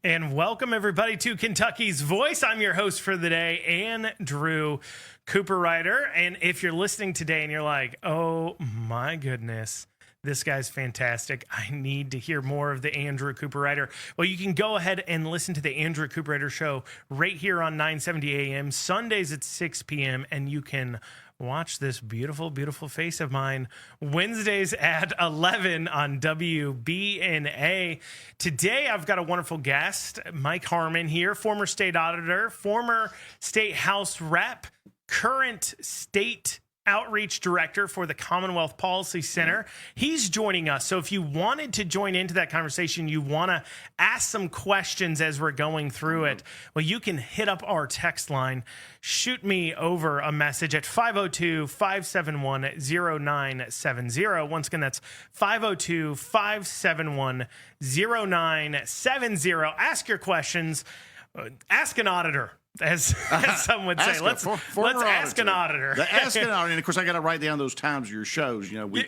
And welcome, everybody, to Kentucky's Voice. I'm your host for the day, Andrew Cooperrider. And if you're listening today and you're like, oh, my goodness, this guy's fantastic, I need to hear more of the Andrew Cooperrider. Well, you can go ahead and listen to the Andrew Cooperrider Show right here on 970 AM, Sundays at 6 p.m., and you can watch this beautiful, beautiful face of mine Wednesdays at 11 on WBNA. Today, I've got a wonderful guest, Mike Harmon here, former state auditor, former state house rep, current state outreach director for the Commonwealth Policy Center. He's joining us. So if you wanted to join into that conversation, you want to ask some questions as we're going through it, well, you can hit up our text line. Shoot me over a message at 502-571-0970. Once again, that's 502-571-0970. Ask your questions. Ask an auditor. As some would say, let's ask an auditor. Ask an auditor. And of course, I got to write down those times of your shows. You know, we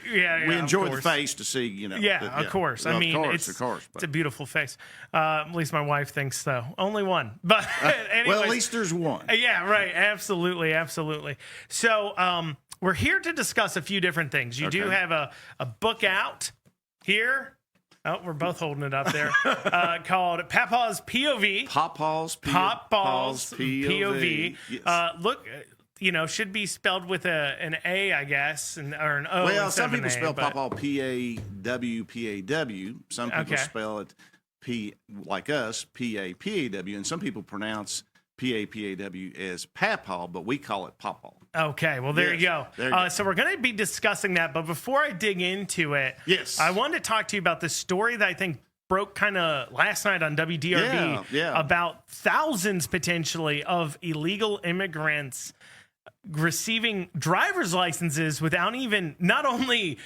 enjoy the face to see. You know, of course. I mean, it's a beautiful face. At least my wife thinks so. Only one, but anyways, well, at least there's one. Yeah, right. Absolutely, absolutely. So we're here to discuss a few different things. You do have a book out here. Oh, we're both holding it up there. Called Papaw's POV. Papaw's POV. Yes. Look, should be spelled with an A, I guess, or an O. Well, some people spell Papaw P-A-W-P-A-W. Some people spell it P, like us, P-A-P-A-W. And some people pronounce P-A-P-A-W as Papaw, but we call it Papaw. Okay, well, there you go. So we're going to be discussing that. But before I dig into it, I wanted to talk to you about this story that I think broke kind of last night on WDRB about thousands potentially of illegal immigrants receiving driver's licenses without even not only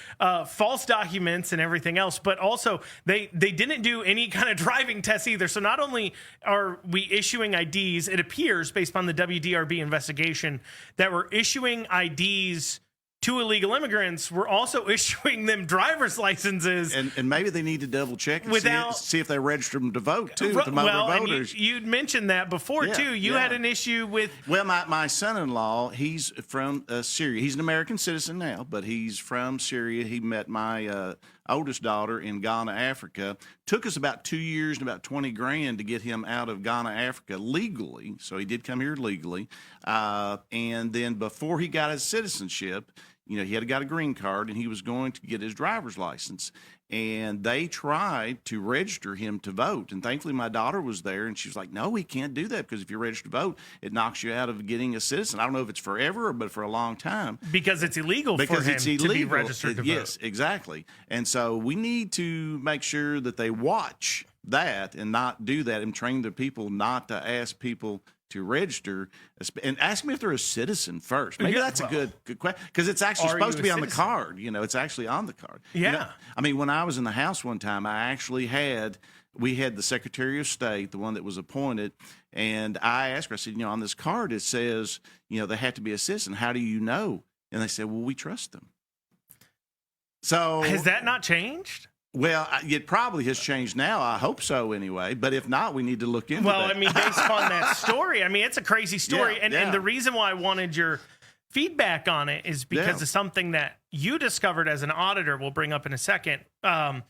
false documents and everything else, but also they didn't do any kind of driving tests either. So not only are we issuing IDs, it appears based on the WDRB investigation that we're issuing IDs to illegal immigrants, we're also issuing them driver's licenses. And maybe they need to double check and see if they registered them to vote, too, with the motor voters. You'd mentioned that before, too. You had an issue with... Well, my son-in-law, he's from Syria. He's an American citizen now, but he's from Syria. He met my oldest daughter in Ghana, Africa. Took us about 2 years and about $20,000 to get him out of Ghana, Africa legally. So he did come here legally. And then before he got his citizenship, he had got a green card, and he was going to get his driver's license. And they tried to register him to vote. And thankfully, my daughter was there, and she was like, no, he can't do that, because if you register to vote, it knocks you out of getting a citizen. I don't know if it's forever, but for a long time. Because it's illegal for him to be registered to vote. Yes, exactly. And so we need to make sure that they watch that and not do that and train the people not to ask people to register, and ask me if they're a citizen first. Maybe that's a good question, because it's actually supposed to be on the card. It's actually on the card. Yeah. I mean, when I was in the House one time, we had the Secretary of State, the one that was appointed, and I asked her, I said, on this card it says, they have to be a citizen. How do you know? And they said, well, we trust them. So has that not changed? Well, it probably has changed now. I hope so anyway. But if not, we need to look into that. Well, I mean, based on that story, it's a crazy story. And the reason why I wanted your feedback on it is because of something that you discovered as an auditor we'll bring up in a second. This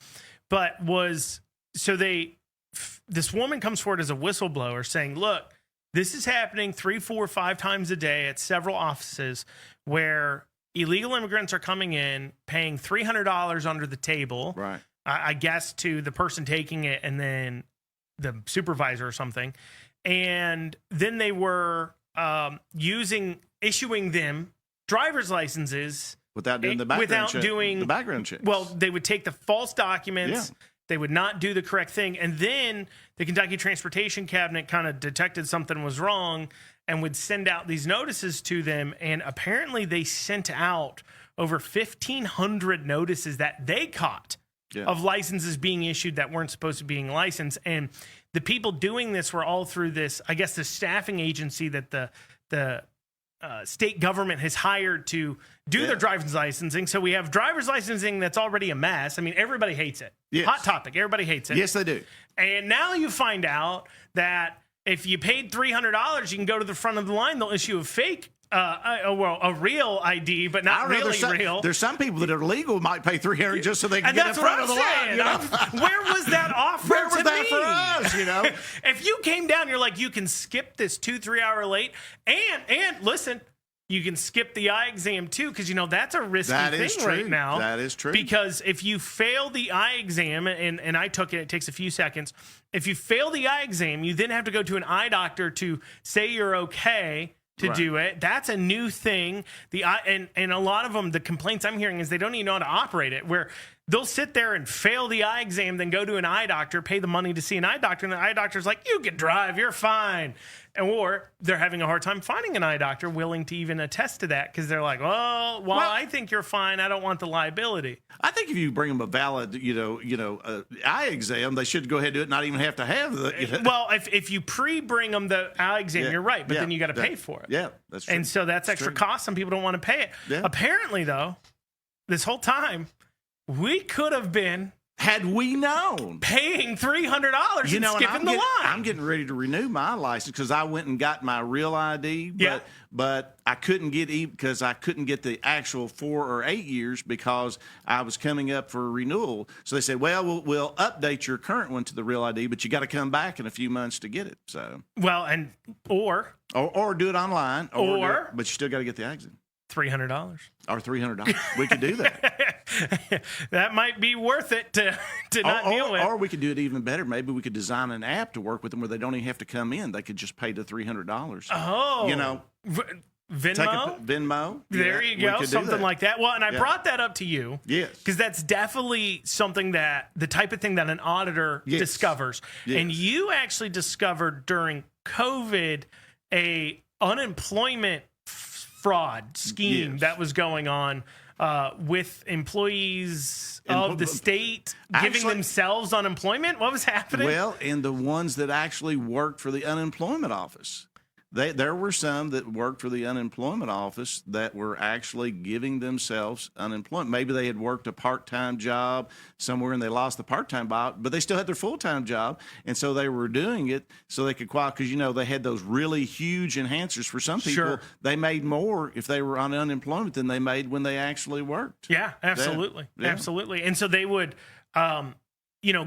woman comes forward as a whistleblower saying, look, this is happening 3, 4, 5 times a day at several offices where illegal immigrants are coming in, paying $300 under the table. Right. I guess to the person taking it and then the supervisor or something. And then they were issuing them driver's licenses without doing the background check. Well, they would take the false documents. Yeah. They would not do the correct thing. And then the Kentucky Transportation Cabinet kind of detected something was wrong and would send out these notices to them. And apparently they sent out over 1,500 notices that they caught of licenses being issued that weren't supposed to be being licensed. And the people doing this were all through this, I guess, the staffing agency that the state government has hired to do their driver's licensing. So we have driver's licensing that's already a mess. I mean, everybody hates it. Yes. Hot topic. Everybody hates it. Yes, they do. And now you find out that if you paid $300, you can go to the front of the line. They'll issue a fake, a real ID, but not really real. There's some people that are legal might pay $300 just so they can get in front of the line. You know? Where was that offer? Where was that for us? You know, if you came down, you're like, you can skip this 2-3 hour late, and listen. You can skip the eye exam too, because that's a risky thing right now. That is true. Because if you fail the eye exam, and I took it, it takes a few seconds. If you fail the eye exam, you then have to go to an eye doctor to say you're okay to do it. That's a new thing. The eye, and a lot of them, the complaints I'm hearing is they don't even know how to operate it. Where they'll sit there and fail the eye exam, then go to an eye doctor, pay the money to see an eye doctor, and the eye doctor's like, "You can drive, you're fine." Or they're having a hard time finding an eye doctor willing to even attest to that because they're like, well, I think you're fine. I don't want the liability. I think if you bring them a valid, eye exam, they should go ahead and do it, not even have to have the. Well, if you pre-bring them the eye exam, you're right, but then you got to pay for it. Yeah, that's true. And so that's extra cost. Some people don't want to pay it. Yeah. Apparently, though, this whole time, we could have been. Had we known, paying $300 and skipping the line. I'm getting ready to renew my license because I went and got my real ID, but I couldn't get because I couldn't get the actual 4 or 8 years because I was coming up for renewal. So they said, "Well, we'll update your current one to the real ID, but you got to come back in a few months to get it." So or do it online, but you still got to get the exam. $300 or $300. We could do that. That might be worth it to not deal with. Or we could do it even better. Maybe we could design an app to work with them where they don't even have to come in. They could just pay the $300. Oh, Venmo. There you go. Something like that. Well, and I brought that up to you. Yes. Because that's definitely something that the type of thing that an auditor discovers. Yes. And you actually discovered during COVID a unemployment fraud scheme that was going on with employees of the state giving themselves unemployment. What was happening? Well, and the ones that actually worked for the unemployment office. There were some that worked for the unemployment office that were actually giving themselves unemployment. Maybe they had worked a part-time job somewhere and they lost the part-time job, but they still had their full-time job. And so they were doing it so they could qualify because, they had those really huge enhancers. For some people, they made more if they were on unemployment than they made when they actually worked. Yeah, absolutely. Yeah. Absolutely. And so they would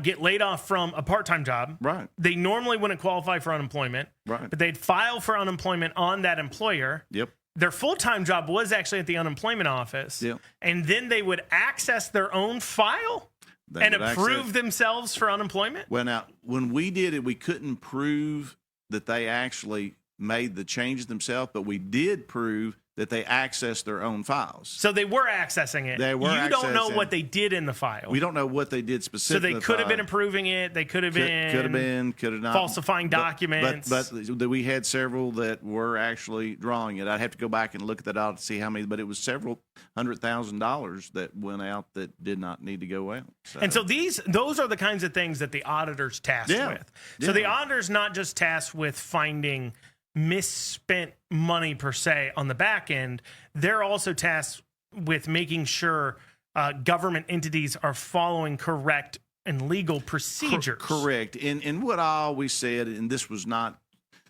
get laid off from a part-time job. Right. They normally wouldn't qualify for unemployment. Right. But they'd file for unemployment on that employer. Yep. Their full-time job was actually at the unemployment office. Yep. And then they would access their own file and approve themselves for unemployment? Well, now, when we did it, we couldn't prove that they actually made the changes themselves, but we did prove that they accessed their own files. So they were accessing it. They were. You don't know what they did in the file. We don't know what they did specifically. So they could have been improving it. They could have been not falsifying documents. But we had several that were actually drawing it. I'd have to go back and look at that out to see how many. But it was several $100,000 that went out that did not need to go out. So. And so those are the kinds of things that the auditor's tasked with. So the auditor's not just tasked with finding misspent money per se on the back end. They're also tasked with making sure government entities are following correct and legal procedures. Correct. And what I always said, and this was not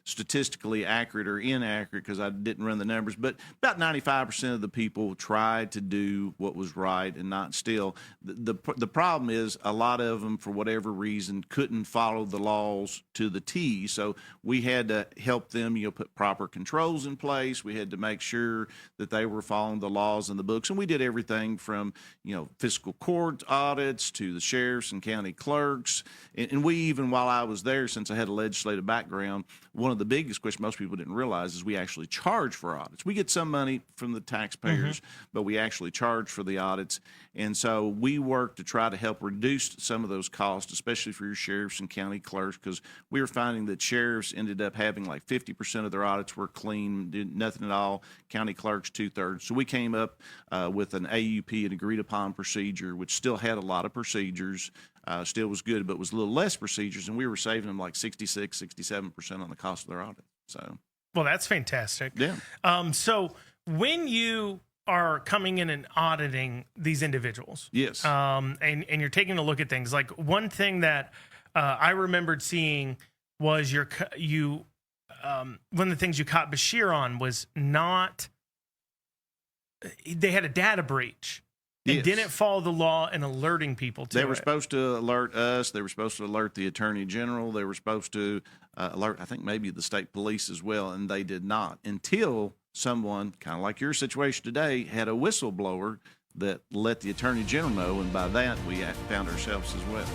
statistically accurate or inaccurate because I didn't run the numbers, but about 95% of the people tried to do what was right and not steal. The problem is a lot of them, for whatever reason, couldn't follow the laws to the T. So we had to help them, put proper controls in place. We had to make sure that they were following the laws and the books. And we did everything from, fiscal court audits to the sheriffs and county clerks. And we even, while I was there, since I had a legislative background, one of the biggest questions most people didn't realize is we actually charge for audits. We get some money from the taxpayers, but we actually charge for the audits. And so we work to try to help reduce some of those costs, especially for your sheriffs and county clerks, because we were finding that sheriffs ended up having like 50% of their audits were clean, did nothing at all. County clerks, 2/3. So we came up with an AUP, an agreed upon procedure, which still had a lot of procedures. Still was good, but was a little less procedures, and we were saving them like 66, 67% on the cost of their audit. So Well, that's fantastic. Yeah. So when you are coming in and auditing these individuals, Yes. and you're taking a look at things, like one thing that I remembered seeing was one of the things you caught Bashir on was they had a data breach. And Yes. didn't follow the law in alerting people to They were it. supposed to alert us. They were supposed to alert the attorney general. They were supposed to alert, I think, maybe the state police as well, and they did not until someone, kind of like your situation today, had a whistleblower that let the attorney general know, and by that we found ourselves as well.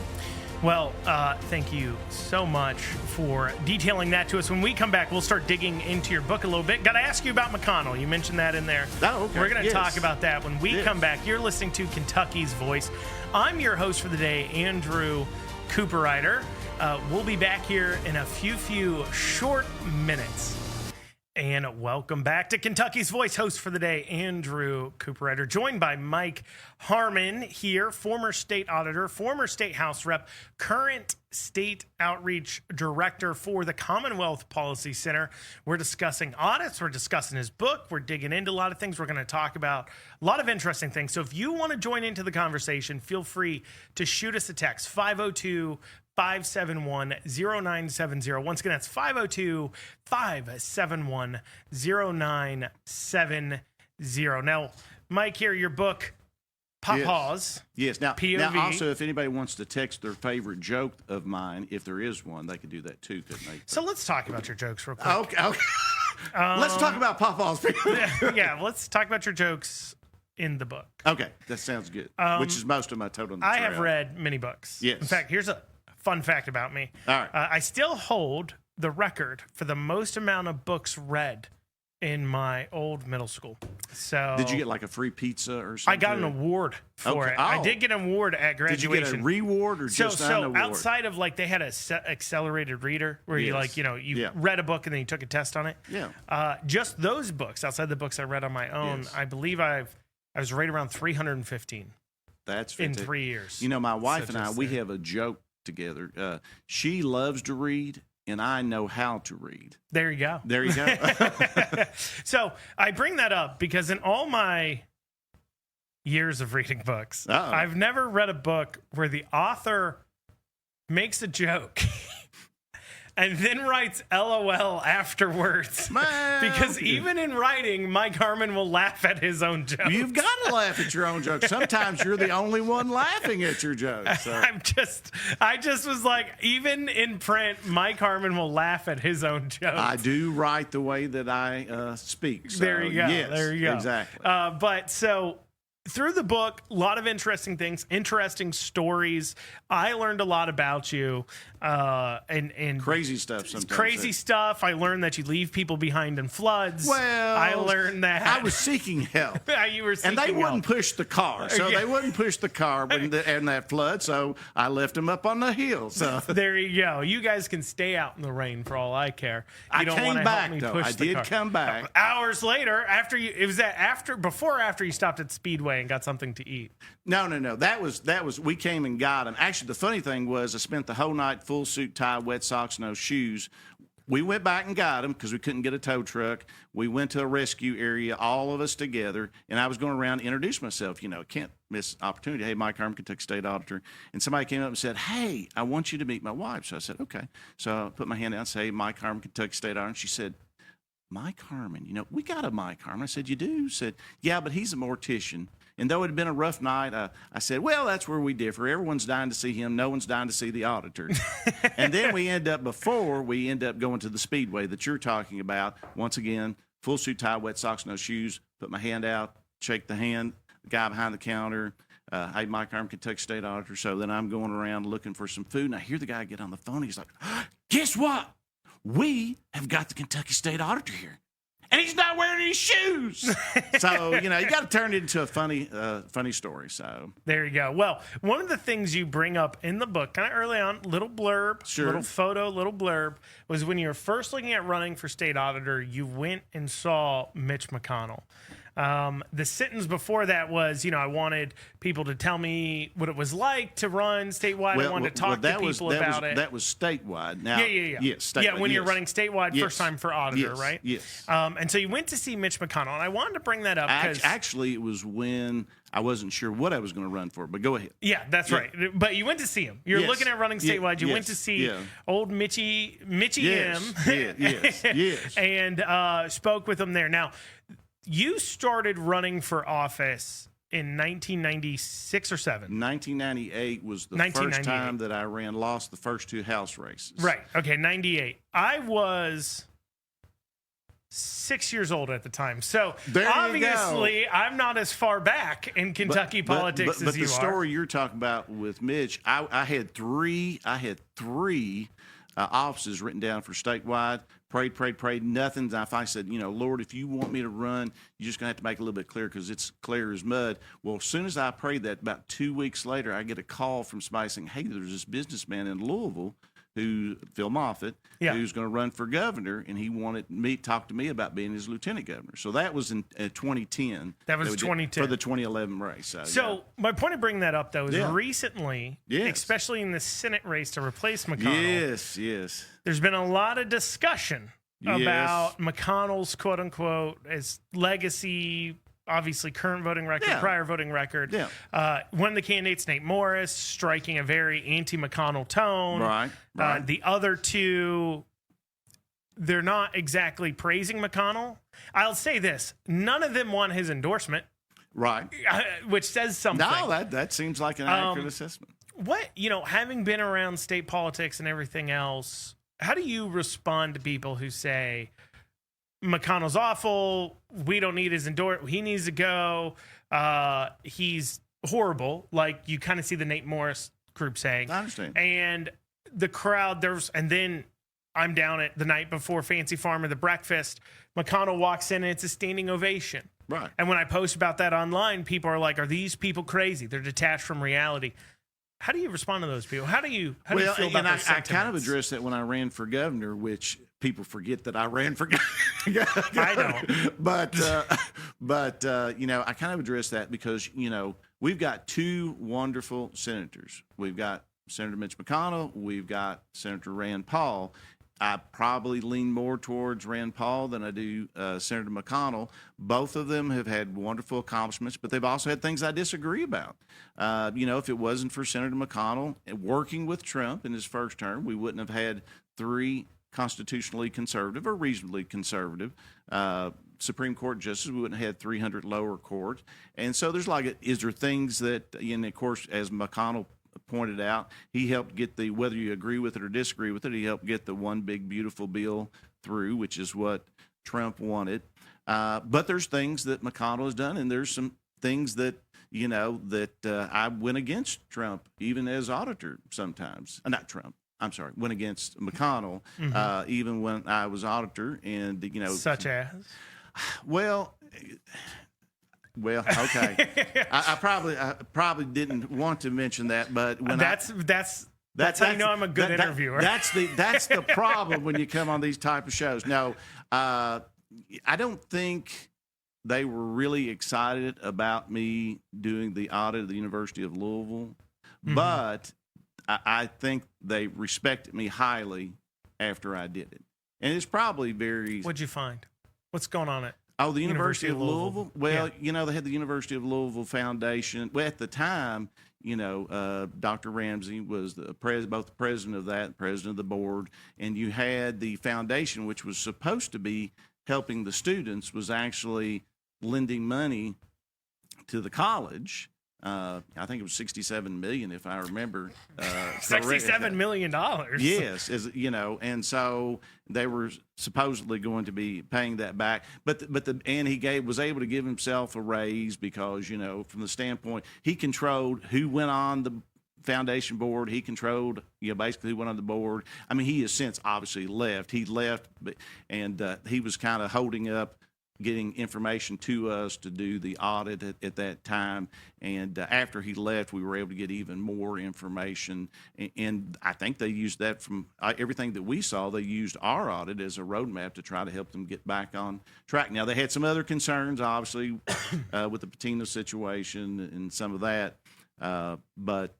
Well, thank you so much for detailing that to us. When we come back, we'll start digging into your book a little bit. Got to ask you about McConnell. You mentioned that in there. Oh, okay. We're going to Yes. talk about that when we Yes. come back. You're listening to Kentucky's Voice. I'm your host for the day, Andrew Cooperrider. We'll be back here in a few short minutes. And welcome back to Kentucky's Voice. Host for the day, Andrew Cooperrider, joined by Mike Harmon here, former state auditor, former state house rep, current state outreach director for the Commonwealth Policy Center. We're discussing audits. We're discussing his book. We're digging into a lot of things. We're going to talk about a lot of interesting things. So if you want to join into the conversation, feel free to shoot us a text, 502-571-0970. Once again, that's 502-571-0970. Now, Mike, here, your book, Papa's. Yes. Now, POV. also, if anybody wants to text their favorite joke of mine, if there is one, they could do that too, couldn't they? So let's talk about your jokes real quick. Okay. Let's talk about Papa's. Yeah, let's talk about your jokes in the book. Okay, that sounds good. Which is most of my total. I have read many books. Yes. In fact, here's a fun fact about me. All right. I still hold the record for the most amount of books read in my old middle school. So Did you get like a free pizza or something? I got an award for Okay. it. I Oh. did get an award at Did you graduation. get a reward or So just an award? outside of like they had a accelerated reader where you Yes. like, you Yeah. read a book and then you took a test on it. Yeah. Just those books, outside the books I read on my own, Yes. I believe I was right around 315 That's in fantastic. 3 years. You know, my wife and I, just we there. have a joke together. She loves to read, and I know how to read. There you go. There you go. So I bring that up because in all my years of reading books, Uh-oh. I've never read a book where the author makes a joke and then writes LOL afterwards. Man. Because even in writing, Mike Harmon will laugh at his own jokes. You've got to laugh at your own jokes. Sometimes you're the only one laughing at your jokes. So. I just was like, even in print, Mike Harmon will laugh at his own jokes. I do write the way that I speak. So, There you go. Yes, there you go. Exactly. But so through the book, a lot of interesting things, interesting stories. I learned a lot about you, and Crazy stuff sometimes. crazy stuff. I learned that you leave people behind in floods. Well, I learned that I was seeking help. you were seeking And they help. wouldn't push the car, so Yeah. they wouldn't push the car in that flood. So I left them up on the hill. So There you go. You guys can stay out in the rain for all I care. You I don't came wanna help back me though. push I the did car. come back. Hours later, after you stopped at Speedway and got something to eat. No. That was. We came and got them. Actually, the funny thing was, I spent the whole night full suit, tie, wet socks, no shoes. We went back and got them because we couldn't get a tow truck. We went to a rescue area, all of us together, and I was going around to introduce myself. You know, can't miss opportunity. Hey, Mike Harmon, Kentucky State Auditor. And somebody came up and said, hey, I want you to meet my wife. So I said, okay. So I put my hand out and say, hey, Mike Harmon, Kentucky State Auditor. And she said, Mike Harmon, we got a Mike Harmon. I said, you do? She said, yeah, but he's a mortician. And though it had been a rough night, I said, well, that's where we differ. Everyone's dying to see him. No one's dying to see the auditor. And then we end up going to the Speedway that you're talking about. Once again, full suit, tie, wet socks, no shoes. Put my hand out, shake the hand, the guy behind the counter. Hey, Mike Harmon, Kentucky State Auditor. So then I'm going around looking for some food, and I hear the guy get on the phone. He's like, guess what? We have got the Kentucky State Auditor here. And he's not wearing any shoes. So, you got to turn it into a funny story. So There you go. Well, one of the things you bring up in the book, kind of early on, little blurb, Sure. little photo, little blurb, was when you were first looking at running for state auditor, you went and saw Mitch McConnell. The sentence before that was, I wanted people to tell me what it was like to run statewide. I wanted to talk to people about it. That was statewide. Now, yeah. Yes, statewide. Yeah, when you're running statewide, first time for Auditor, yes, right? Yes. And so you went to see Mitch McConnell, and I wanted to bring that up because actually, it was when I wasn't sure what I was going to run for, but go ahead. Yeah, that's right. But you went to see him. You're looking at running statewide. You went to see old Mitchie yes. M. yes. And spoke with him there. Now, you started running for office in 1996 or 7? 1998 was the first time that I lost the first 2 House races. Right. Okay, 98. I was 6 years old at the time. So obviously, I'm not as far back in Kentucky politics as you are. But the story you're talking about with Mitch, I had three offices written down for statewide. Prayed. Nothing. I finally said, Lord, if you want me to run, you're just going to have to make it a little bit clear because it's clear as mud. Well, as soon as I prayed that, about 2 weeks later, I get a call from somebody saying, hey, there's this businessman in Louisville, Phil Moffitt, who's going to run for governor, and he wanted me to talk to me about being his lieutenant governor. So that was in 2010. That was 2010. For the 2011 race. So my point of bringing that up, though, is recently, especially in the Senate race to replace McConnell, yes, there's been a lot of discussion about McConnell's quote-unquote as legacy, obviously current voting record, prior voting record. One of the candidates, Nate Morris, striking a very anti-McConnell tone. Right. The other two, they're not exactly praising McConnell. I'll say this. None of them want his endorsement. Right. Which says something. No, that seems like an accurate assessment. What, having been around state politics and everything else, how do you respond to people who say, McConnell's awful, we don't need his endorsement, he needs to go, he's horrible, like you kind of see the Nate Morris group saying. I understand. And the crowd, and then I'm down at the night before Fancy Farmer, the breakfast, McConnell walks in and it's a standing ovation. Right. And when I post about that online, people are like, are these people crazy? They're detached from reality. How do you respond to those people? How do you feel about those sentiments? I kind of addressed that when I ran for governor, which people forget that I ran for governor. I don't. But I kind of addressed that because, we've got 2 wonderful senators. We've got Senator Mitch McConnell. We've got Senator Rand Paul. I probably lean more towards Rand Paul than I do Senator McConnell. Both of them have had wonderful accomplishments, but they've also had things I disagree about. If it wasn't for Senator McConnell working with Trump in his first term, we wouldn't have had 3 constitutionally conservative or reasonably conservative Supreme Court justices. We wouldn't have had 300 lower courts. And so there's is there things that, and of course, as McConnell pointed out, he helped get whether you agree with it or disagree with it, he helped get the one big beautiful bill through, which is what Trump wanted. But there's things that McConnell has done, and there's some things that I went against Trump even as auditor sometimes. Not Trump. I'm sorry, went against McConnell even when I was auditor, and such as. Well, okay. I probably didn't want to mention that, but when that's how you know I'm a good interviewer. That's the problem when you come on these type of shows. No, I don't think they were really excited about me doing the audit of the University of Louisville, but I think they respected me highly after I did it, and it's probably very. What'd you find? What's going on at? Oh, the University of Louisville? Well, they had the University of Louisville Foundation. Well, at the time, Dr. Ramsey was both the president of that and president of the board. And you had the foundation, which was supposed to be helping the students, was actually lending money to the college. I think it was $67 million, if I remember. $67 million. Yes, and so they were supposedly going to be paying that back. And he was able to give himself a raise because from the standpoint he controlled who went on the foundation board. He controlled basically who went on the board. I mean, he has since obviously left. He left, and he was kind of holding up getting information to us to do the audit at that time. And after he left, we were able to get even more information. And I think they used that from everything that we saw. They used our audit as a roadmap to try to help them get back on track. Now, they had some other concerns, obviously, with the patina situation and some of that. But,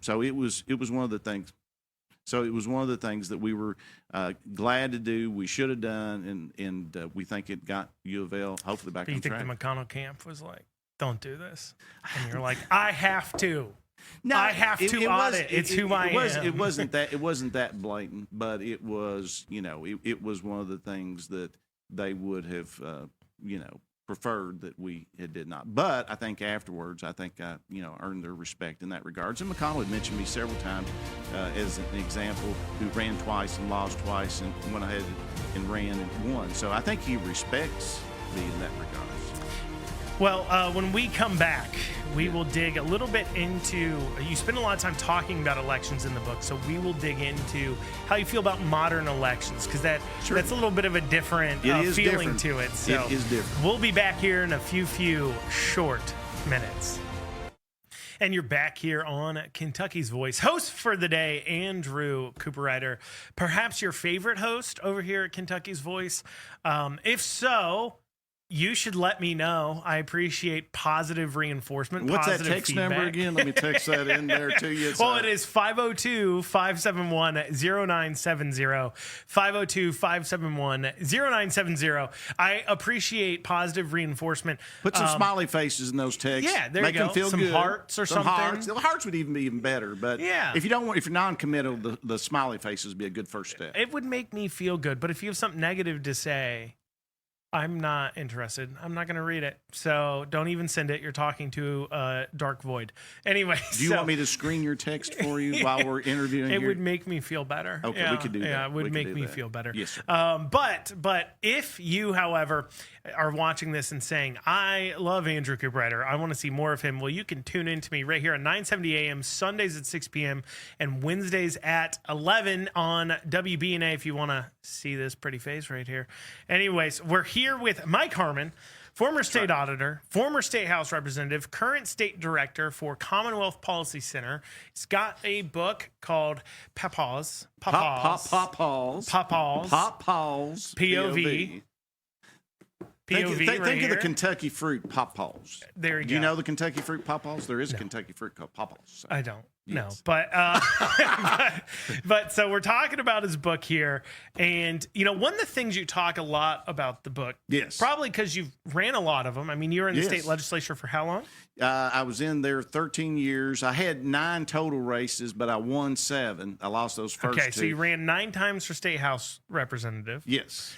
so it was one of the things. So it was one of the things that we were glad to do. We should have done, and we think it got U of L hopefully back on track. Do you think the McConnell camp was like, "Don't do this," and you're like, "I have to"? No, I have to audit. It's who I am. It wasn't that blatant, but it was. It was one of the things that they would have, preferred that we did not. But I think afterwards, I earned their respect in that regards. And McConnell had mentioned me several times as an example who ran twice and lost twice and went ahead and ran and won. So I think he respects me in that regard. Well, when we come back, we will dig a little bit into, you spend a lot of time talking about elections in the book, so we will dig into how you feel about modern elections, because that's a little bit of a different feeling to it. So it is different. We'll be back here in a few short minutes. And you're back here on Kentucky's Voice. Host for the day, Andrew Cooperrider. Perhaps your favorite host over here at Kentucky's Voice. If so, you should let me know. I appreciate positive reinforcement. What's positive that text feedback. number again? Let me text that in there to you. Well, it is 502-571-0970. 502-571-0970. I appreciate positive reinforcement. Put some smiley faces in those texts. Yeah, there Make you go. them feel Some good. hearts or some something. Hearts. The hearts would even be even better. But yeah. if you're non-committal, the smiley faces would be a good first step. It would make me feel good. But if you have something negative to say, I'm not interested. I'm not going to read it. So don't even send it. You're talking to a dark void. Anyway. Do you want me to screen your text for you while we're interviewing It here? would make me feel better. Okay, we could do that. Yeah, it would make me feel better. Yes, sir. But if you, however, are watching this and saying, I love Andrew Cooperrider, I want to see more of him, well, you can tune in to me right here at 9:70 a.m., Sundays at 6 p.m., and Wednesdays at 11 on WBNA if you want to see this pretty face right here. Anyways, we're here with Mike Harmon, former state auditor, former state house representative, current state director for Commonwealth Policy Center. He's got a book called Papaws. Papaws. POV. Think of the Kentucky fruit Papaws. There you go. Do you know the Kentucky fruit Papaws? There is a Kentucky fruit called Papaws. So. I don't. Yes. No, but so we're talking about his book here, and one of the things you talk a lot about the book, yes, probably because you've ran a lot of them. I mean, you were in the state legislature for how long? I was in there 13 years. I had 9 total races, but I won 7. I lost those first 2. Okay, so you ran 9 times for state house representative. Yes.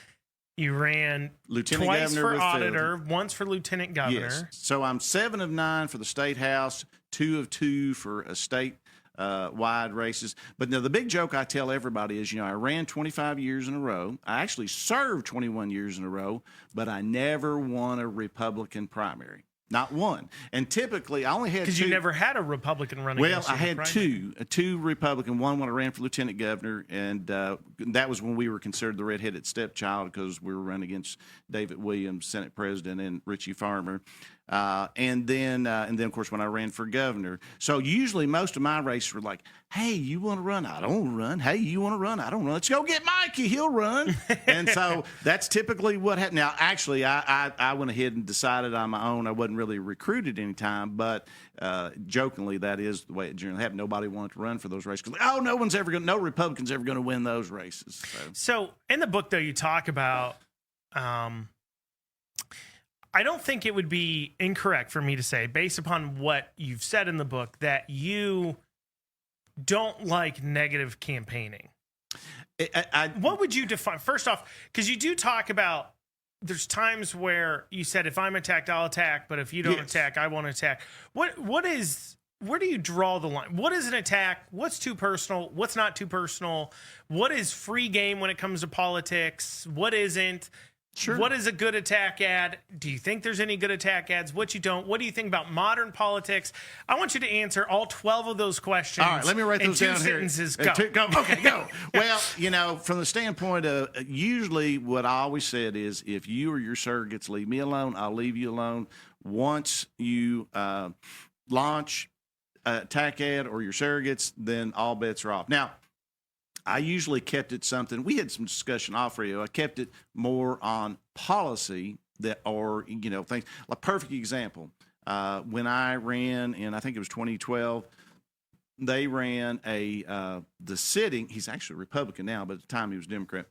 You ran lieutenant twice governor for auditor, once for lieutenant governor. Yes. So I'm 7 of 9 for the state house, 2 of 2 for a state wide races. But now the big joke I tell everybody is, I ran 25 years in a row. I actually served 21 years in a row, but I never won a Republican primary. Not one. And typically, I only had 2. Because you never had a Republican running. Well, I had two Republican. One when I ran for lieutenant governor, and that was when we were considered the redheaded stepchild because we were running against David Williams, Senate president, and Richie Farmer. And then, of course, when I ran for governor. So usually most of my races were like, hey, you want to run? I don't run. Hey, you want to run? I don't run. Let's go get Mikey. He'll run. And so that's typically what happened. Now, actually, I went ahead and decided on my own. I wasn't really recruited any time, but jokingly, that is the way it generally happened. Nobody wanted to run for those races. No Republican's ever going to win those races. So in the book, though, you talk about I don't think it would be incorrect for me to say, based upon what you've said in the book, that you don't like negative campaigning. What would you define? First off, because you do talk about there's times where you said, if I'm attacked, I'll attack, but if you don't attack, I won't attack. Where do you draw the line? What is an attack? What's too personal? What's not too personal? What is free game when it comes to politics? What isn't? Sure. What is a good attack ad? Do you think there's any good attack ads? What you don't? What do you think about modern politics? I want you to answer all 12 of those questions. All right, let me write those down here. Sentences. Go. Okay, go. Well, from the standpoint of usually what I always said is if you or your surrogates leave me alone, I'll leave you alone. Once you launch attack ad or your surrogates, then all bets are off. Now, I usually kept it something. We had some discussion off radio. I kept it more on policy or things. A perfect example. When I ran in, I think it was 2012, they ran the sitting. He's actually a Republican now, but at the time he was Democrat.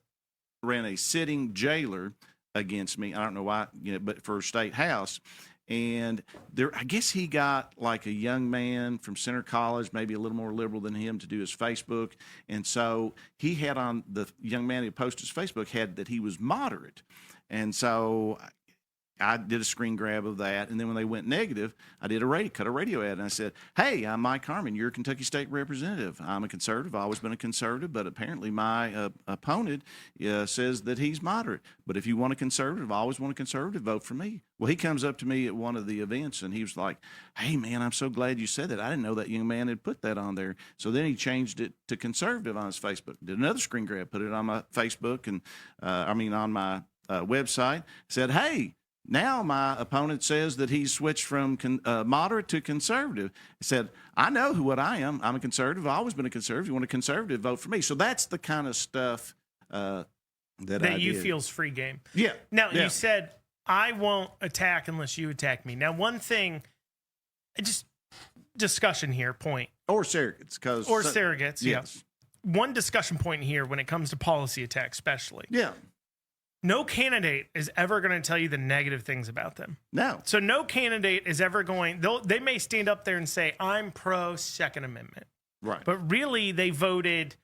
Ran a sitting jailer against me. I don't know why, but for state house. And I guess he got like a young man from Center College, maybe a little more liberal than him, to do his Facebook. And so he had on the young man who posted his Facebook had that he was moderate. And so I did a screen grab of that. And then when they went negative, I did cut a radio ad. And I said, hey, I'm Mike Harmon. You're a Kentucky State Representative. I'm a conservative. I've always been a conservative. But apparently my opponent says that he's moderate. But if you want a conservative, I always want a conservative, vote for me. Well, he comes up to me at one of the events and he was like, hey, man, I'm so glad you said that. I didn't know that young man had put that on there. So then he changed it to conservative on his Facebook. Did another screen grab, put it on my Facebook and on my website. Said, hey, now my opponent says that he's switched from moderate to conservative. He said, I know what I am. I'm a conservative. I've always been a conservative. You want a conservative, vote for me. So that's the kind of stuff that you feel's free game. Yeah. Now, you said, I won't attack unless you attack me. Now, one thing, just discussion here, point. Or surrogates. Surrogates, yes. Yeah. One discussion point here when it comes to policy attacks especially. Yeah. No candidate is ever going to tell you the negative things about them. No. So no candidate is ever they may stand up there and say, I'm pro Second Amendment. Right. But really they voted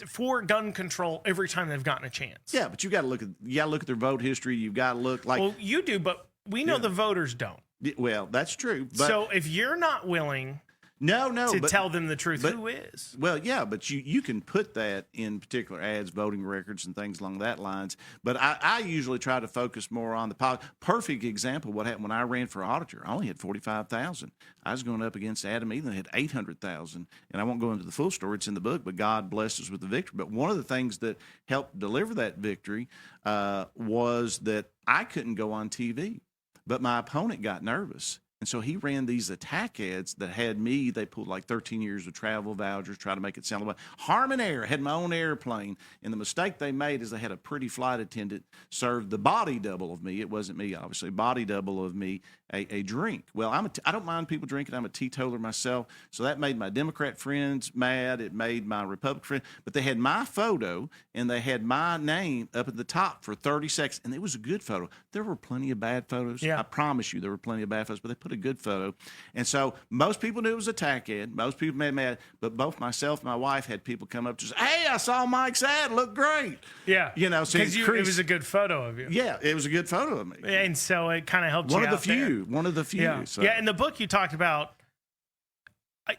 for gun control every time they've gotten a chance. Yeah, but you got to look at their vote history. You've got to look like. Well, you do, but we know the voters don't. Well, that's true. But so if you're not willing to tell them the truth, who is? Well, yeah, but you can put that in particular ads, voting records, and things along that lines. But I usually try to focus more on the perfect example. What happened when I ran for auditor? I only had 45,000. I was going up against Adam Ethan, had 800,000. And I won't go into the full story; it's in the book. But God blessed us with the victory. But one of the things that helped deliver that victory was that I couldn't go on TV, but my opponent got nervous. And so he ran these attack ads that had me. They pulled like 13 years of travel vouchers, try to make it sound like Harmon Air. I had my own airplane. And the mistake they made is they had a pretty flight attendant serve the body double of me. It wasn't me, obviously. Body double of me, a drink. Well, I don't mind people drinking. I'm a teetotaler myself. So that made my Democrat friends mad. It made my Republican friends. But they had my photo and they had my name up at the top for 30 seconds. And it was a good photo. There were plenty of bad photos. Yeah. I promise you there were plenty of bad photos, but they put a good photo. And so most people knew it was a attack ad. Most people made mad, but both myself and my wife had people come up to say, hey, I saw Mike's ad. Looked great. Yeah. So it was a good photo of you. Yeah, it was a good photo of me. And so it kind of helped One you of the out few. there. One of the few. Yeah. So. Yeah, in the book you talked about,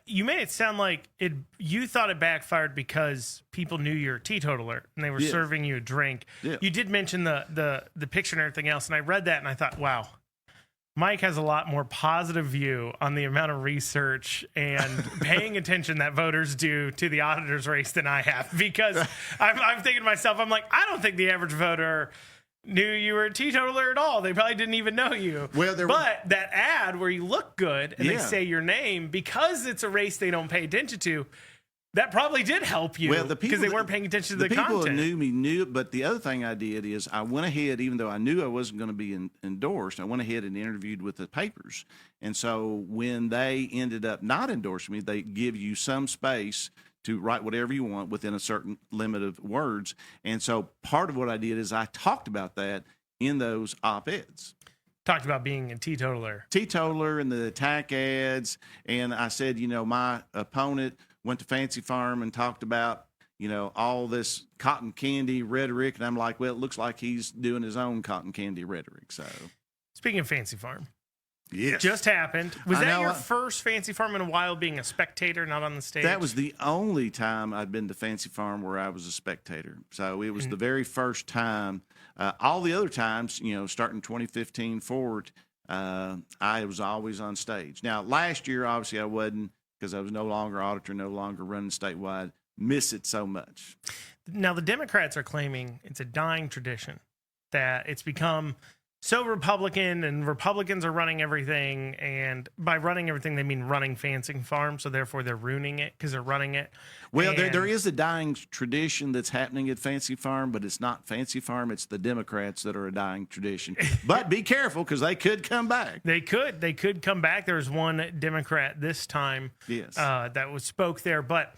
you made it sound like you thought it backfired because people knew you're a teetotaler and they were serving you a drink. Yeah. You did mention the picture and everything else, and I read that and I thought, wow, Mike has a lot more positive view on the amount of research and paying attention that voters do to the auditor's race than I have, because I'm thinking to myself, I'm like, I don't think the average voter knew you were a teetotaler at all. They probably didn't even know you. Well, but that ad where you look good and they say your name, because it's a race they don't pay attention to, that probably did help you, because they weren't paying attention to the content. The people who knew me knew, but the other thing I did is I went ahead, even though I knew I wasn't going to be endorsed, I went ahead and interviewed with the papers. And so when they ended up not endorsing me, they give you some space to write whatever you want within a certain limit of words. And so part of what I did is I talked about that in those op-eds. Talked about being a teetotaler. Teetotaler and the attack ads. And I said, my opponent went to Fancy Farm and talked about, all this cotton candy rhetoric. And I'm like, well, it looks like he's doing his own cotton candy rhetoric. So, speaking of Fancy Farm, Yes. Just happened. Was I that know, your first Fancy Farm in a while, being a spectator, not on the stage? That was the only time I'd been to Fancy Farm where I was a spectator. So it was the very first time. All the other times, starting 2015 forward, I was always on stage. Now, last year, obviously, I wasn't because I was no longer auditor, no longer running statewide. Miss it so much. Now, the Democrats are claiming it's a dying tradition, that it's become so Republican, and Republicans are running everything. And by running everything, they mean running Fancy Farm. So therefore, they're ruining it because they're running it. Well, there is a dying tradition that's happening at Fancy Farm, but it's not Fancy Farm. It's the Democrats that are a dying tradition. But be careful because they could come back. They could come back. There's one Democrat this time, yes, that spoke there. But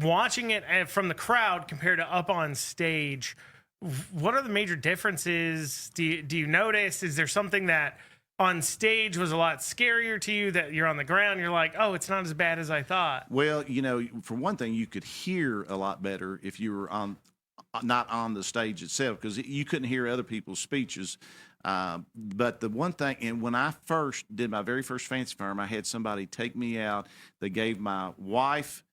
watching it from the crowd compared to up on stage, what are the major differences? Do you notice? Is there something that on stage was a lot scarier to you that you're on the ground? You're like, oh, it's not as bad as I thought. Well, for one thing, you could hear a lot better if you were not on the stage itself because you couldn't hear other people's speeches. But the one thing, and when I first did my very first Fancy Farm, I had somebody take me out. They gave my wife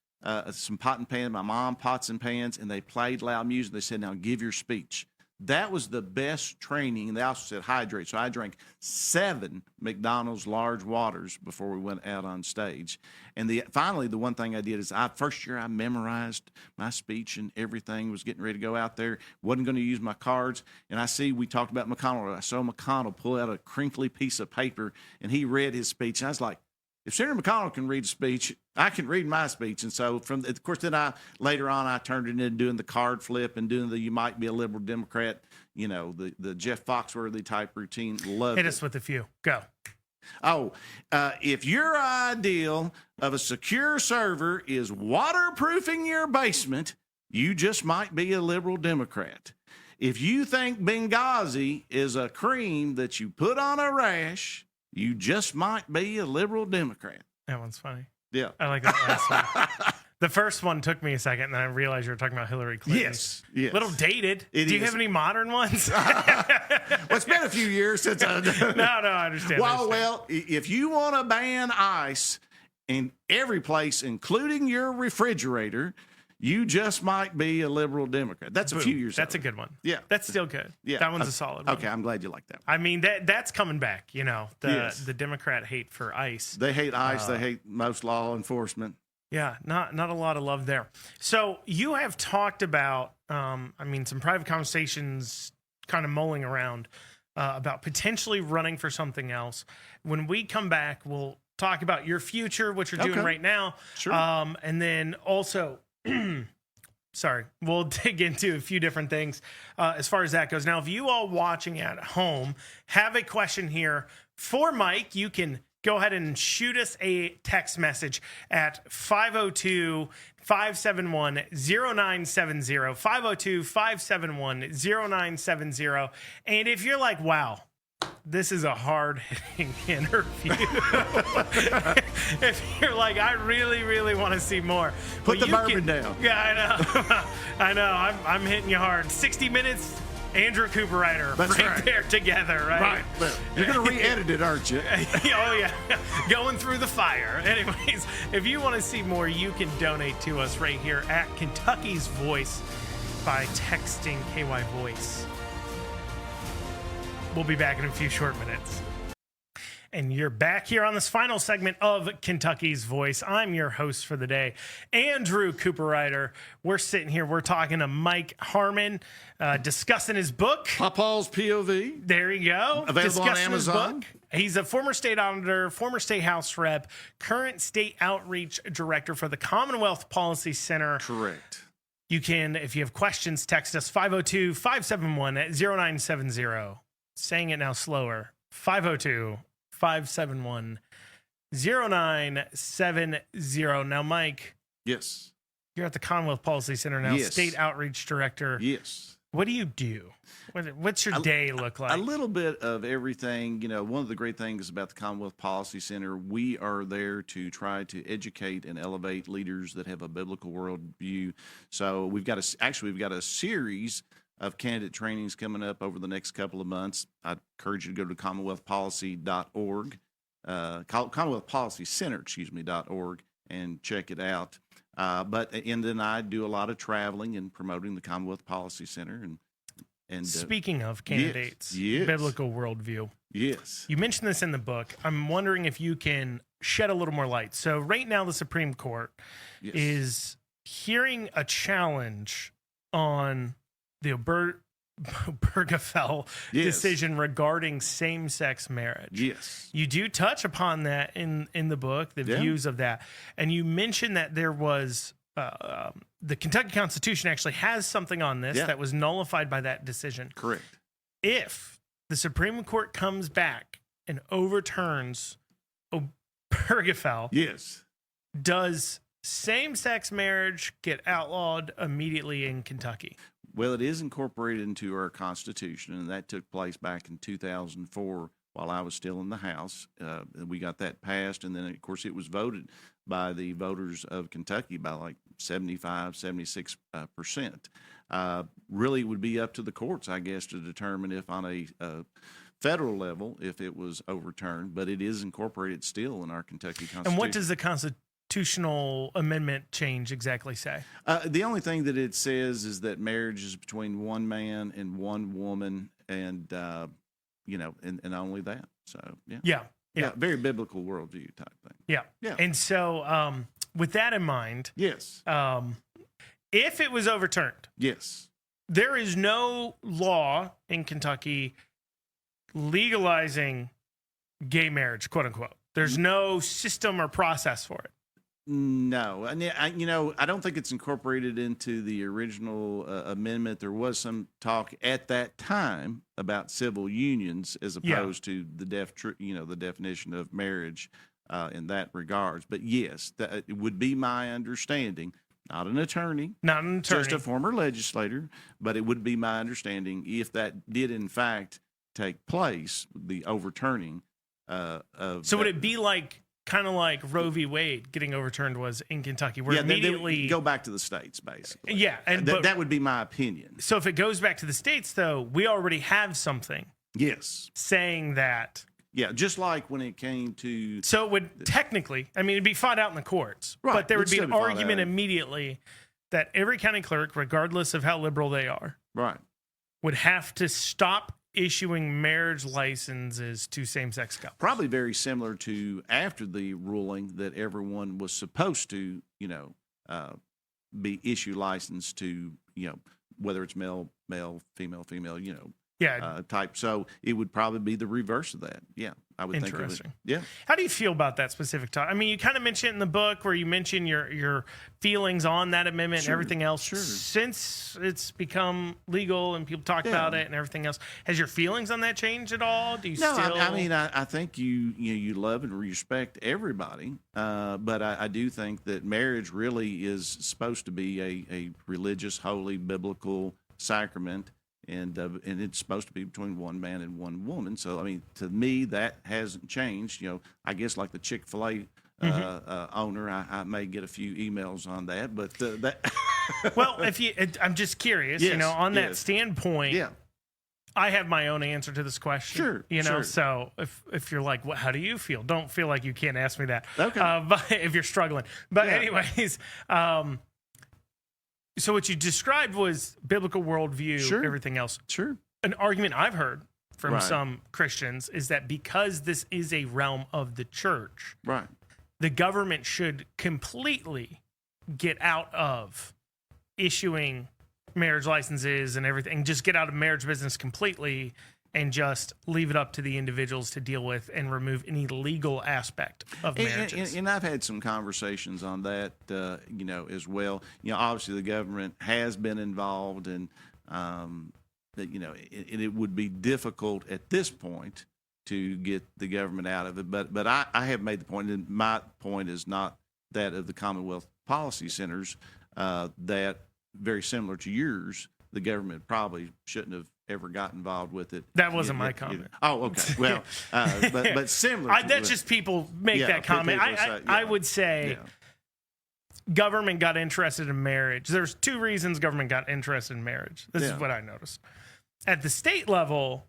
some pot and pans, my mom pots and pans, and they played loud music. They said, now give your speech. That was the best training. And they also said hydrate. So I drank 7 McDonald's large waters before we went out on stage. And finally, the one thing I did is first year I memorized my speech and everything, was getting ready to go out there. Wasn't going to use my cards. And we talked about McConnell. I saw McConnell pull out a crinkly piece of paper and he read his speech. And I was like, if Senator McConnell can read a speech, I can read my speech. And so, of course, then later on, I turned it into doing the card flip and doing the "you might be a liberal Democrat," the Jeff Foxworthy type routine. Loved Hit it. us with a few. Go. Oh, if your ideal of a secure server is waterproofing your basement, you just might be a liberal Democrat. If you think Benghazi is a cream that you put on a rash, you just might be a liberal Democrat. That one's funny. Yeah. I like that last one. The first one took me a secon, and then I realized you were talking about Hillary Clinton. Yes. Little dated. Do you have any modern ones? Well, it's been a few years since I... No, I understand. Well, if you want to ban ice in every place, including your refrigerator, you just might be a liberal Democrat. That's a few years That's old. a good one. Yeah. That's still good. Yeah. That one's a solid one. Okay, I'm glad you like that. I mean, that's coming back, Yes. the Democrat hate for ICE. They hate ICE. They hate most law enforcement. Yeah, not a lot of love there. So you have talked about, some private conversations kind of mulling around about potentially running for something else. When we come back, we'll talk about your future, what you're doing right now. Sure. And then also... Sorry, we'll dig into a few different things as far as that goes. Now, if you all watching at home have a question here for Mike, you can go ahead and shoot us a text message at 502-571-0970, 502-571-0970. And if you're like, wow, this is a hard-hitting interview. If you're like, I really, really want to see more. Put the bourbon down. Yeah, I know. I'm hitting you hard. 60 minutes, Andrew Cooperrider. That's right. There together, right? Right. Well, you're going to re-edit it, aren't you? Oh, yeah. Going through the fire. Anyways, if you want to see more, you can donate to us right here at Kentucky's Voice by texting KY Voice. We'll be back in a few short minutes. And you're back here on this final segment of Kentucky's Voice. I'm your host for the day, Andrew Cooperrider. We're sitting here, we're talking to Mike Harmon, discussing his book. Papa's POV. There you go. Available on Amazon. His book. He's a former state auditor, former state house rep, current state outreach director for the Commonwealth Policy Center. Correct. You can, if you have questions, text us 502-571-0970. Saying it now slower. 502-571-0970. Now, Mike. Yes. You're at the Commonwealth Policy Center now, Yes. State Outreach Director. Yes. What do you do? What's your day look like? A little bit of everything. One of the great things about the Commonwealth Policy Center, we are there to try to educate and elevate leaders that have a biblical worldview. So we've got a series of candidate trainings coming up over the next couple of months. I encourage you to go to commonwealthpolicy.org Commonwealth Policy Center, .org, and check it out. And then I do a lot of traveling and promoting the Commonwealth Policy Center. And speaking of candidates, yes. biblical worldview. Yes. You mentioned this in the book. I'm wondering if you can shed a little more light. So right now the Supreme Court is hearing a challenge on the Obergefell decision regarding same-sex marriage. Yes. You do touch upon that in the book, the views of that. And you mentioned that there was the Kentucky Constitution actually has something on this that was nullified by that decision. Correct. If the Supreme Court comes back and overturns Obergefell, does same-sex marriage get outlawed immediately in Kentucky? Well, it is incorporated into our Constitution, and that took place back in 2004 while I was still in the House. We got that passed, and then, of course, it was voted by the voters of Kentucky by like 76%. Really, it would be up to the courts, I guess, to determine if on a federal level, if it was overturned, but it is incorporated still in our Kentucky Constitution. And what does the constitutional amendment change exactly say? The only thing that it says is that marriage is between one man and one woman, and and only that. So yeah, very biblical worldview type thing. Yeah. And so, with that in mind, yes, if it was overturned, there is no law in Kentucky legalizing gay marriage, quote unquote. There's no system or process for it. No, I don't think it's incorporated into the original amendment. There was some talk at that time about civil unions as opposed to the definition of marriage in that regards. But yes, it would be my understanding. Not an attorney, just a former legislator, but it would be my understanding if that did in fact take place, the overturning of. So would it be kind of like Roe v. Wade getting overturned was in Kentucky, where immediately they go back to the states, basically? Yeah, and that would be my opinion. So if it goes back to the states, though, we already have something. Yes, saying that. Yeah, just like when it came to. So it would technically, it'd be fought out in the courts, right? But there would be an argument immediately that every county clerk, regardless of how liberal they are, right, would have to stop issuing marriage licenses to same-sex couples. Probably very similar to after the ruling that everyone was supposed to, be issue license to, whether it's male, female, type. So it would probably be the reverse of that. Yeah, I would think. Interesting. Yeah. How do you feel about that specific topic? You kind of mentioned it in the book where you mention your feelings on that amendment and everything else. Sure. Since it's become legal and people talk about it and everything else, has your feelings on that changed at all? Do you still? I think you love and respect everybody, but I do think that marriage really is supposed to be a religious, holy, biblical sacrament. And it's supposed to be between one man and one woman. So, to me, that hasn't changed. I guess like the Chick-fil-A owner, I may get a few emails on that. But that. Well, I'm just curious, on that standpoint. Yeah. I have my own answer to this question. Sure. So if you're like, how do you feel? Don't feel like you can't ask me that. Okay. But if you're struggling. But anyways, so what you described was biblical worldview, everything else. Sure. An argument I've heard from some Christians is that because this is a realm of the church, the government should completely get out of issuing marriage licenses and everything, just get out of marriage business completely and just leave it up to the individuals to deal with and remove any legal aspect of marriages. And I've had some conversations on that, as well. Obviously the government has been involved, and it would be difficult at this point to get the government out of it. But I have made the point, and my point is not that of the Commonwealth Policy Centers, that very similar to yours, the government probably shouldn't have ever got involved with it. That wasn't my comment. Oh, okay. Well, but similar. That's just people make that comment. I would say government got interested in marriage. There's two reasons government got interested in marriage. This is what I noticed. At the state level,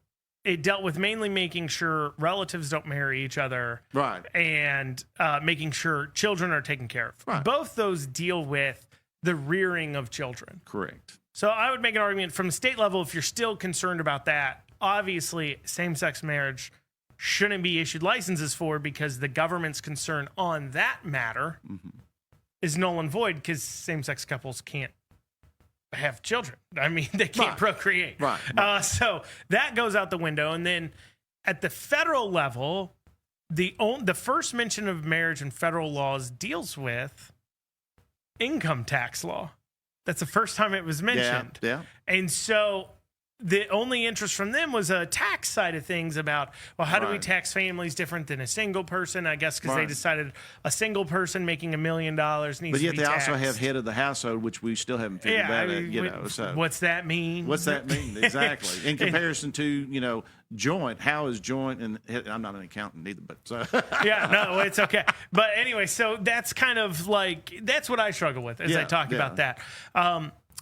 it dealt with mainly making sure relatives don't marry each other, Right. and making sure children are taken care of. Right. Both those deal with the rearing of children. Correct. So I would make an argument from the state level, if you're still concerned about that, obviously same-sex marriage shouldn't be issued licenses for, because the government's concern on that matter is null and void, because same-sex couples can't have children. I mean, they can't procreate. Right. So that goes out the window. And then at the federal level, the first mention of marriage in federal laws deals with income tax law. That's the first time it was mentioned. Yeah. And so the only interest from them was a tax side of things about, well, how do we tax families different than a single person? I guess because they decided a single person making $1 million needs to be taxed. But yet they also have head of the household, which we still haven't figured out. So what's that mean? What's that mean? Exactly. In comparison to, joint, how is joint, and I'm not an accountant either, but so. Yeah, no, it's okay. But anyway, so that's kind of like, that's what I struggle with as I talk about that.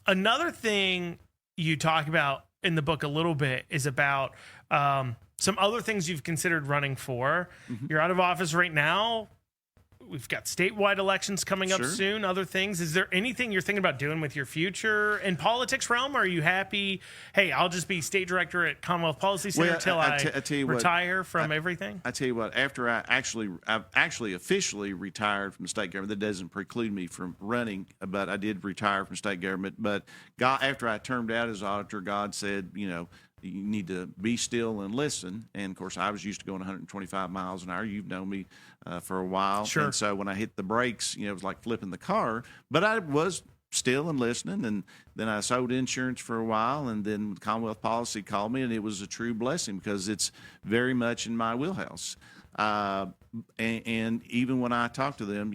Another thing you talk about in the book a little bit is about some other things you've considered running for. You're out of office right now. We've got statewide elections coming up soon, other things. Is there anything you're thinking about doing with your future in politics realm? Or are you happy, hey, I'll just be state director at Commonwealth Policy Center until I retire from everything? I tell you what, after I've actually officially retired from the state government, that doesn't preclude me from running, but I did retire from state government. But God, after I termed out as auditor, God said, you need to be still and listen. And, of course, I was used to going 125 miles an hour. You've known me for a while. Sure. And so when I hit the brakes, it was like flipping the car. But I was still and listening. And then I sold insurance for a while. And then Commonwealth Policy called me, and it was a true blessing because it's very much in my wheelhouse. And even when I talk to them,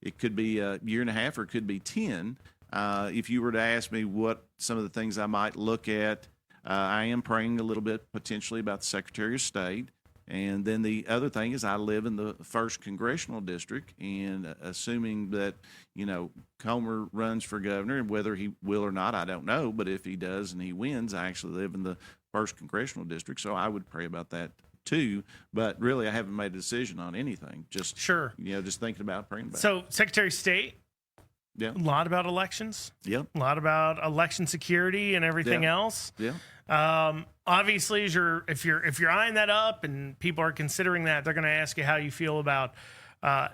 it could be a year and a half or it could be 10. If you were to ask me what some of the things I might look at, I am praying a little bit potentially about the Secretary of State. And then the other thing is I live in the 1st Congressional District, and assuming that, Comer runs for governor, and whether he will or not, I don't know. But if he does and he wins, I actually live in the 1st Congressional District. So I would pray about that too. But really, I haven't made a decision on anything. Just, just thinking about praying about it. So Secretary of State, a lot about elections. Yep. A lot about election security and everything else. Yeah. Obviously, if you're eyeing that up and people are considering that, they're going to ask you how you feel about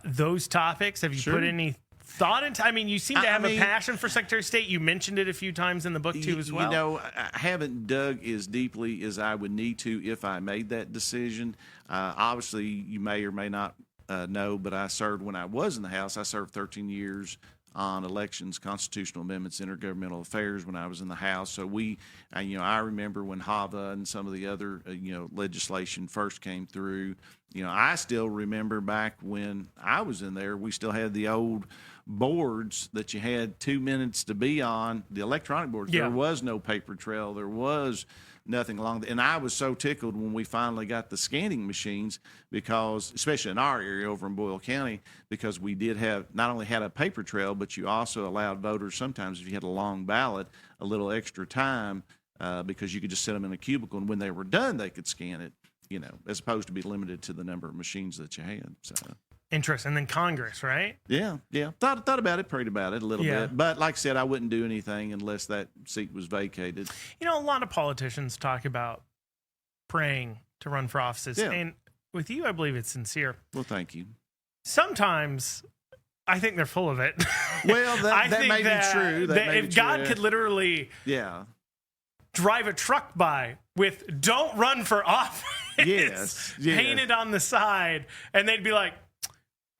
those topics. Have you put any thought into? I mean, you seem to have a passion for Secretary of State. You mentioned it a few times in the book too, as well. I haven't dug as deeply as I would need to if I made that decision. Obviously, you may or may not know, but I served when I was in the House. I served 13 years on elections, constitutional amendments, intergovernmental affairs when I was in the House. So I remember when HAVA and some of the other, legislation first came through. I still remember back when I was in there, we still had the old boards that you had 2 minutes to be on, the electronic boards. Yeah. There was no paper trail. There was nothing along and I was so tickled when we finally got the scanning machines, because especially in our area over in Boyle County, because we did have not only had a paper trail, but you also allowed voters sometimes, if you had a long ballot, a little extra time because you could just set them in a cubicle, and when they were done they could scan it, as opposed to be limited to the number of machines that you had. So interesting. And then Congress, right? Yeah. Thought about it, prayed about it a little bit. But like I said, I wouldn't do anything unless that seat was vacated. A lot of politicians talk about praying to run for offices. Yeah. And with you, I believe it's sincere. Well, thank you. Sometimes I think they're full of it. Well, that may be true. If God could literally drive a truck by with "Don't run for office," yes. painted on the side, and they'd be like,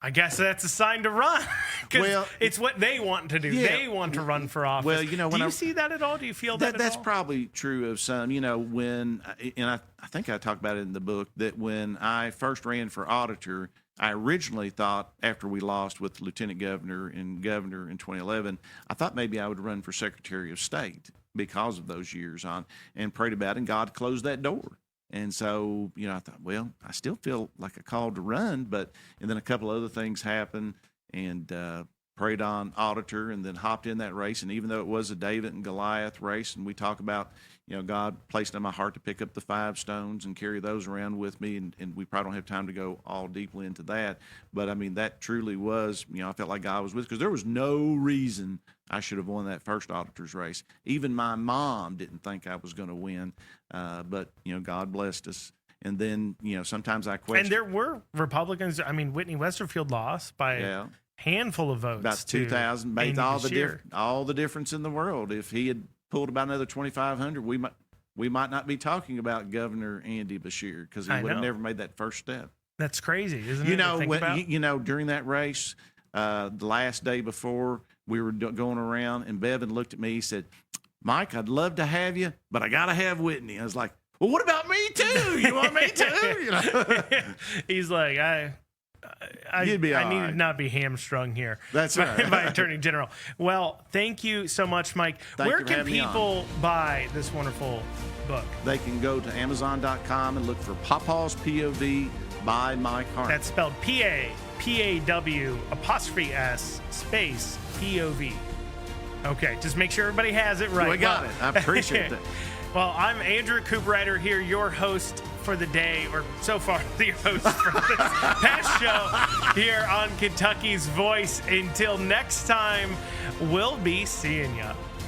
I guess that's a sign to run, because it's what they want to do. Yeah. They want to run for office. Well, do you see that at all? Do you feel that at all? That's probably true of some. And I think I talked about it in the book, that when I first ran for auditor, I originally thought, after we lost with lieutenant governor and governor in 2011, I thought maybe I would run for Secretary of State because of those years on, and prayed about it, and God closed that door. And so, I thought, well, I still feel like a call to run, and then a couple other things happened, and prayed on Auditor, and then hopped in that race. And even though it was a David and Goliath race, and we talk about, God placed in my heart to pick up the 5 stones and carry those around with me, and we probably don't have time to go all deeply into that. But, I mean, that truly was, I felt like God was with, because there was no reason I should have won that first Auditor's race. Even my mom didn't think I was going to win, but, God blessed us. And then, sometimes I question. And there were Republicans. I mean, Whitney Westerfield lost by a handful of votes. About 2,000, made all the difference in the world. If he had pulled about another 2,500, we might not be talking about Governor Andy Beshear, because he would have never made that first step. That's crazy, isn't it? During that race, the last day before, we were going around, and Bevan looked at me. He said, "Mike, I'd love to have you, but I got to have Whitney." I was like, "Well, what about me too? You want me too?" He's like, You'd be all need right. to not be hamstrung here. That's right. by Attorney General. Well, thank you so much, Mike. Where can people buy this wonderful book? They can go to Amazon.com and look for Pawpaw's POV by Mike Harmon. That's spelled PAPAW' space POV. Okay, just make sure everybody has it right. We got it. I appreciate that. Well, I'm Andrew Cooperrider here, your host for the day, or so far your host for this past show here on Kentucky's Voice. Until next time, we'll be seeing ya.